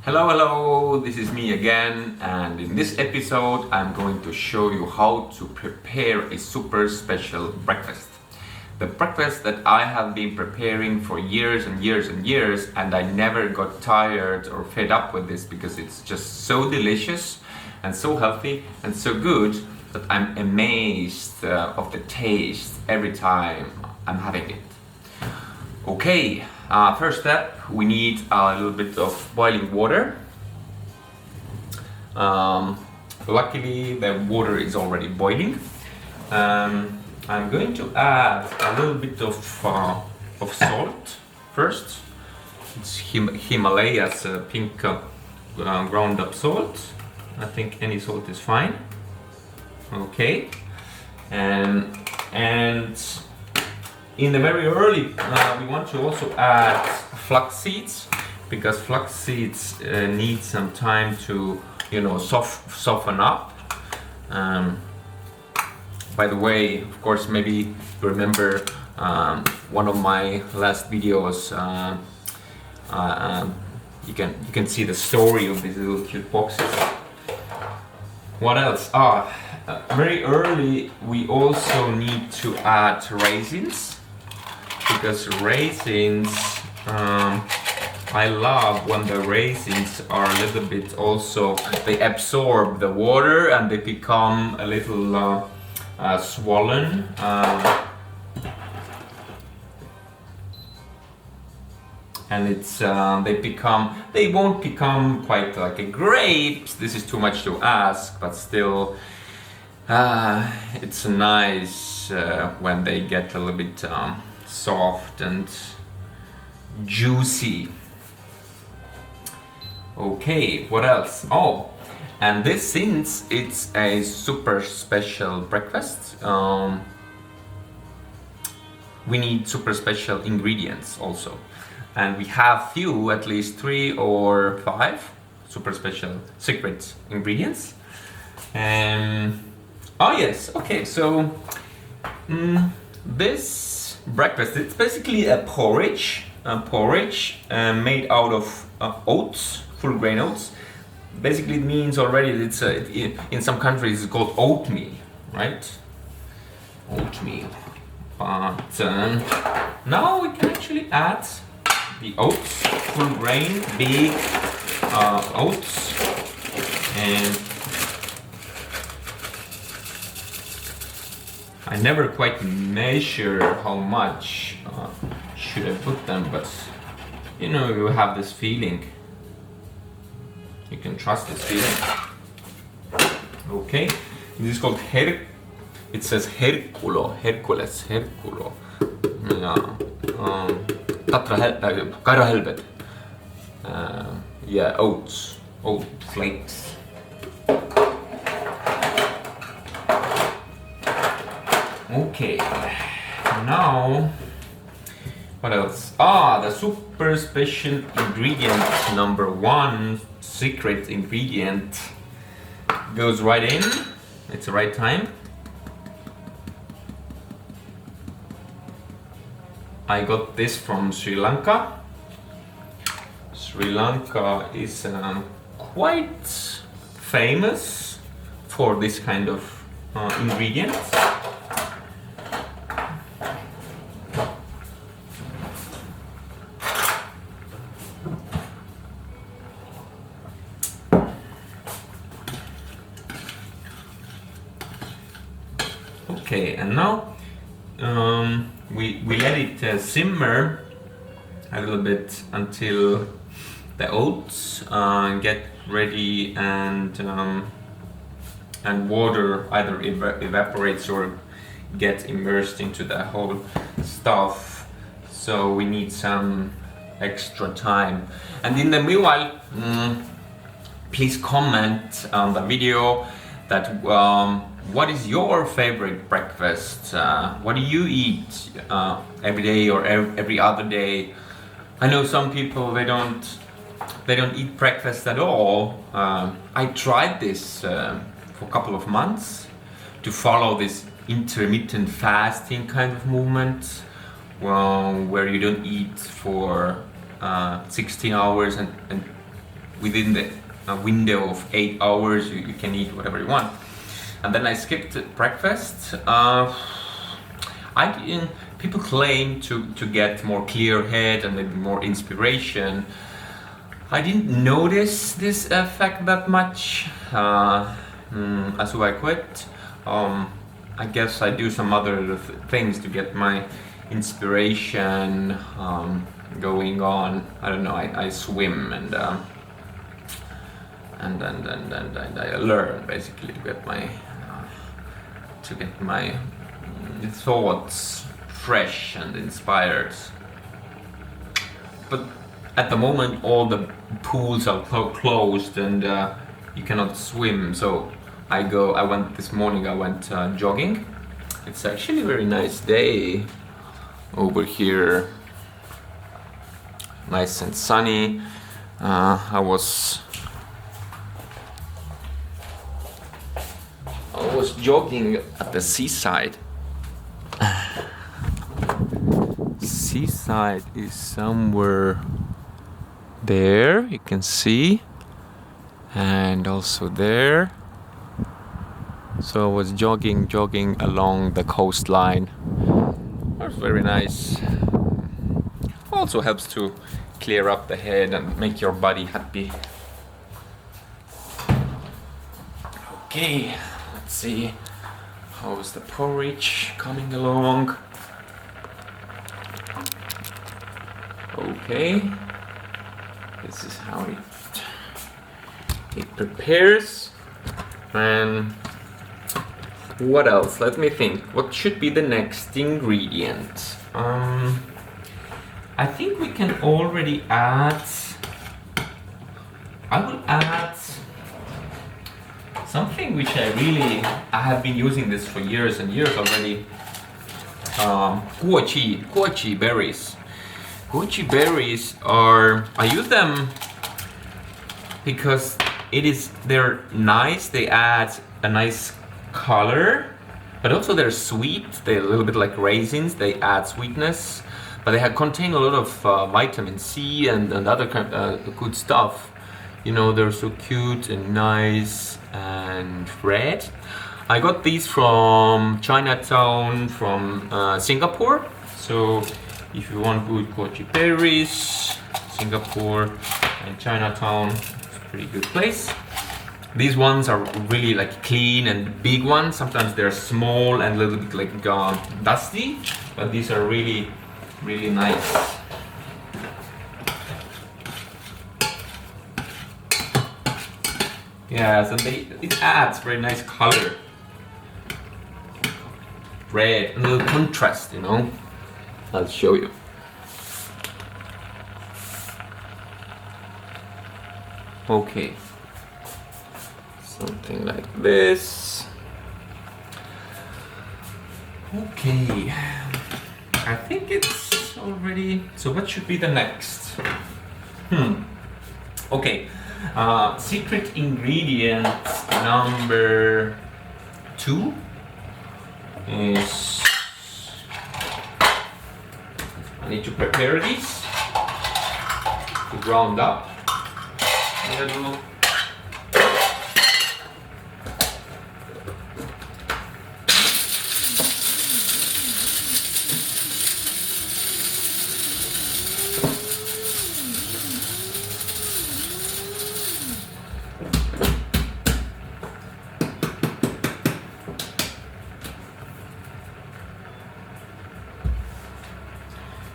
Hello, this is me again, and in this episode I'm going to show you how to prepare a super special breakfast. The breakfast that I have been preparing for years and years and years, and I never got tired or fed up with this because it's just so delicious and so healthy and so good that I'm amazed of the taste every time I'm having it. Okay, first step, we need a little bit of boiling water. Luckily, the water is already boiling. I'm going to add a little bit of salt first. It's Himalayas pink ground up salt. I think any salt is fine. Okay, and in the very early, we want to also add flax seeds, because flax seeds need some time to, soften up. By the way, of course, maybe you remember one of my last videos. You can see the story of these little cute boxes. What else? Very early, we also need to add raisins. Because raisins, I love when the raisins are a little bit also, they absorb the water and they become a little swollen. And it's they won't become quite like a grapes. This is too much to ask, but still, it's nice when they get a little bit soft and juicy. Okay, what else? And this, since it's a super special breakfast, we need super special ingredients also. And we have few, at least 3 or 5 super special secret ingredients. Yes, okay, so this breakfast, it's basically a porridge made out of oats, full grain oats. Basically, it means already it's in some countries it's called oatmeal, right? Oatmeal. But now we can actually add the oats, full grain, big oats, and I never quite measure how much should I put them, but you have this feeling. You can trust this feeling. Okay, this is called it says Hercules. Karjahelved. Oat flakes. Okay, now what else? The super special ingredient number 1, secret ingredient, goes right in. It's the right time. I got this from Sri Lanka. Sri Lanka is quite famous for this kind of ingredient. Okay, and now we let it simmer a little bit until the oats get ready and water either evaporates or gets immersed into the whole stuff. So we need some extra time. And in the meanwhile, please comment on the video that what is your favorite breakfast? What do you eat every day or every other day? I know some people they don't eat breakfast at all. I tried this for a couple of months to follow this intermittent fasting kind of movement, where you don't eat for 16 hours and within the window of 8 hours you can eat whatever you want. And then I skipped breakfast. People claim to get more clear head and maybe more inspiration. I didn't notice this effect that much, as I quit. I guess I do some other things to get my inspiration going on. I don't know. I swim and I learn basically to get my thoughts fresh and inspired. But at the moment, all the pools are closed and you cannot swim. So I went this morning. I went jogging. It's actually a very nice day over here. Nice and sunny. I was jogging at the seaside. Seaside is somewhere there, you can see, and also there. So I was jogging along the coastline. It was very nice. Also helps to clear up the head and make your body happy. Okay, let's see, how is the porridge coming along? Okay, this is how it prepares. And what else? Let me think. What should be the next ingredient? I think we can already add. I will add something which I have been using this for years and years already. Goji berries. Goji berries I use them because they're nice. They add a nice color, but also they're sweet. They're a little bit like raisins. They add sweetness, but they contain a lot of vitamin C and other kind of good stuff. You know, they're so cute and nice and red. I got these from Chinatown, from Singapore. So if you want good goji berries, Singapore and Chinatown, it's a pretty good place. These ones are really like clean and big ones. Sometimes they're small and a little bit like dusty, but these are really, really nice. Yes, and it adds very nice color. Red, and a little contrast, you know. I'll show you. Okay. Something like this. Okay. I think it's already. So what should be the next? Okay. Secret ingredient number 2 is. I need to prepare these to ground up a little.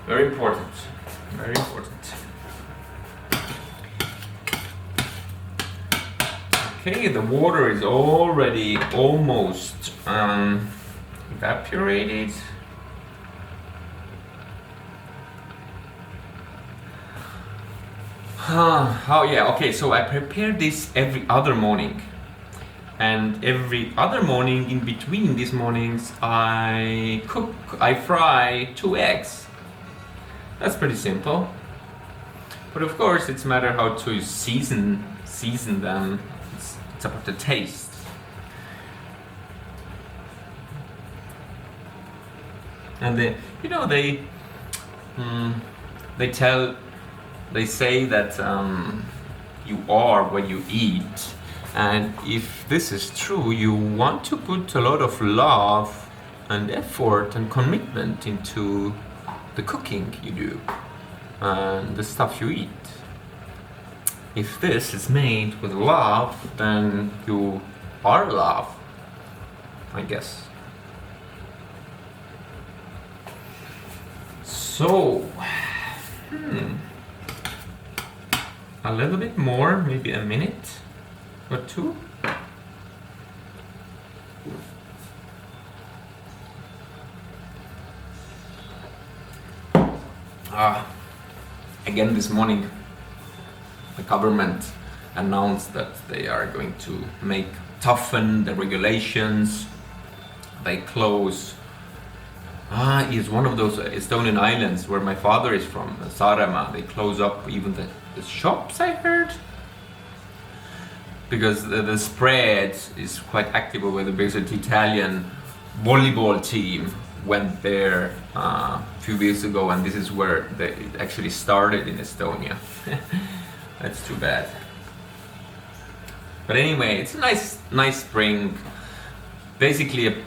Very important, very important. Okay, the water is already almost evaporated. Oh yeah, okay, so I prepare this every other morning. And every other morning, in between these mornings, I fry 2 eggs. That's pretty simple. But of course, it's a matter how to season them. It's about the taste. And they say that you are what you eat. And if this is true, you want to put a lot of love and effort and commitment into the cooking you do and the stuff you eat. If this is made with love, then you are love, I guess. So, a little bit more, maybe a minute or two. Again this morning, the government announced that they are going to toughen the regulations. They close. It's one of those Estonian islands where my father is from, Saaremaa. They close up even the shops, I heard. Because the spread is quite active over there, because the Italian volleyball team went there a few years ago, and this is where it actually started in Estonia. That's too bad. But anyway, it's a nice spring. Basically,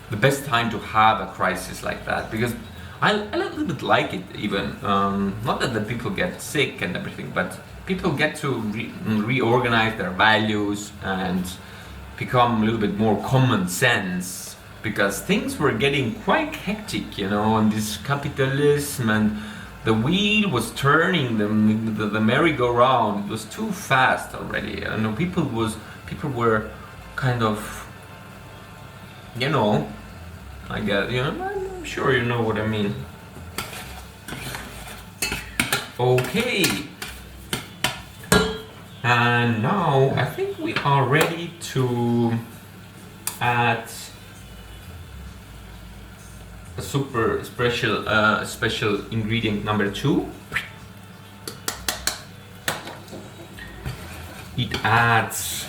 the best time to have a crisis like that, because I a little bit like it even. Not that the people get sick and everything, but people get to reorganize their values and become a little bit more common sense, because things were getting quite hectic, and this capitalism, and the wheel was turning, the merry-go-round was too fast already. People were kind of, I guess, I'm sure you know what I mean. Okay. And now I think we are ready to add a super special ingredient number 2. It adds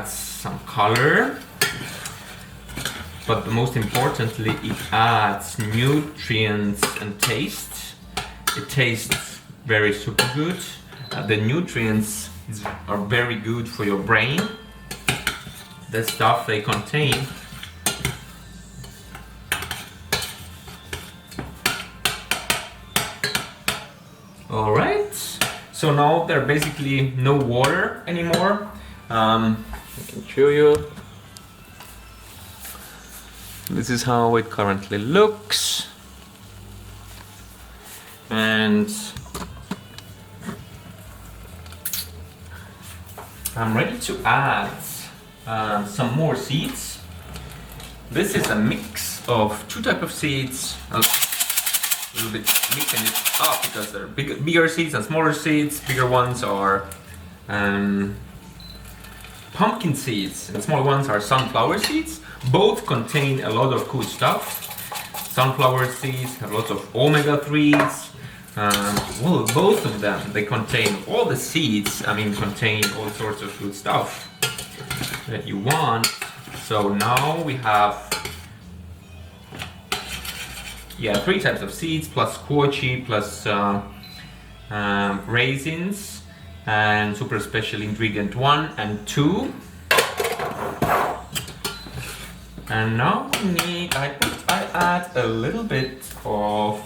some color, but most importantly, it adds nutrients and taste. It tastes very super good. The nutrients are very good for your brain. The stuff they contain Alright, so now there's basically no water anymore. I can show you. This is how it currently looks. And I'm ready to add some more seeds. This is a mix of two types of seeds. A little bit mixing it up because there are bigger seeds and smaller seeds. Bigger ones are pumpkin seeds and smaller ones are sunflower seeds. Both contain a lot of good stuff. Sunflower seeds have lots of omega-3s. Well, both of them, they contain all the seeds, contain all sorts of good stuff that you want. So now we have three types of seeds plus goji plus raisins and super special ingredient 1 and 2. And now we need, I add a little bit of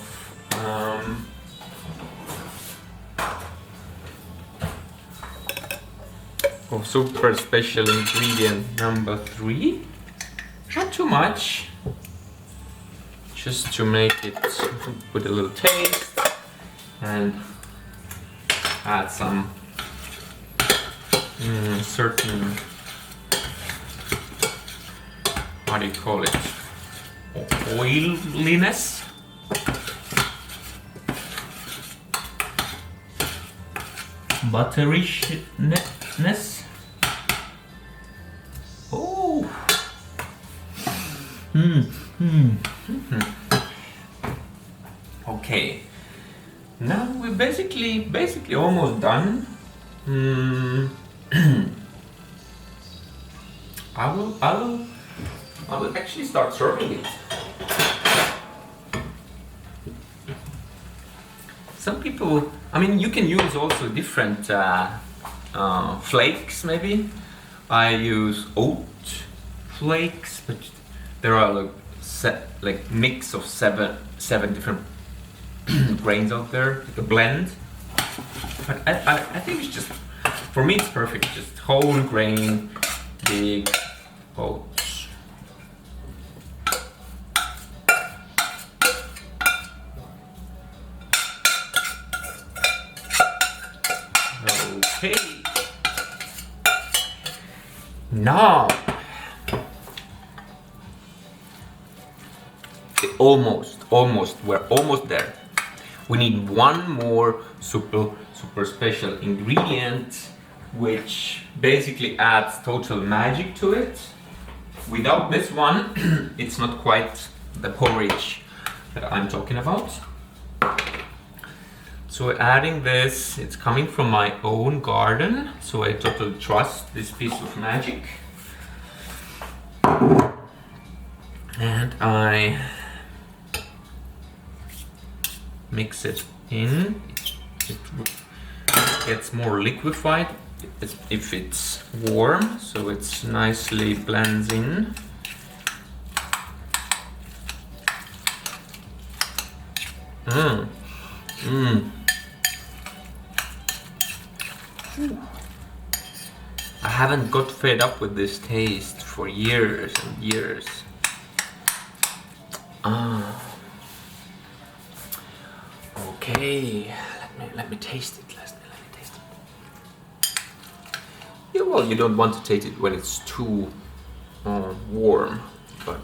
super special ingredient number 3. Not too much, just to make it with a little taste, and add some certain, how do you call it, oiliness. Butterishness. Oh. Okay. Now we're basically almost done. I will actually start serving it. Some people, you can use also different flakes maybe. I use oat flakes, but there are like mix of seven different grains out there, like a blend. But I think it's just, for me it's perfect, just whole grain, big oats. Okay. Now, we're almost there. We need one more super special ingredient, which basically adds total magic to it. Without this one, it's not quite the porridge that I'm talking about. So adding this, it's coming from my own garden, so I totally trust this piece of magic. And I mix it in. It gets more liquefied if it's warm, so it's nicely blends in. I haven't got fed up with this taste for years and years. Okay, let me taste it. Let me taste it. Yeah, well, you don't want to taste it when it's too warm, but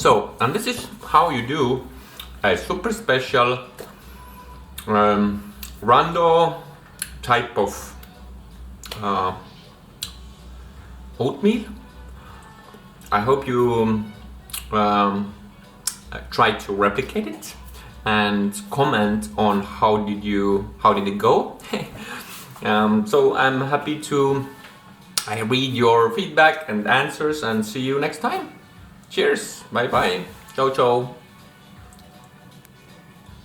So, and this is how you do a super special Rando type of oatmeal. I hope you try to replicate it and comment on how did it go. So I'm happy to read your feedback and answers, and see you next time. Cheers, bye bye, ciao ciao.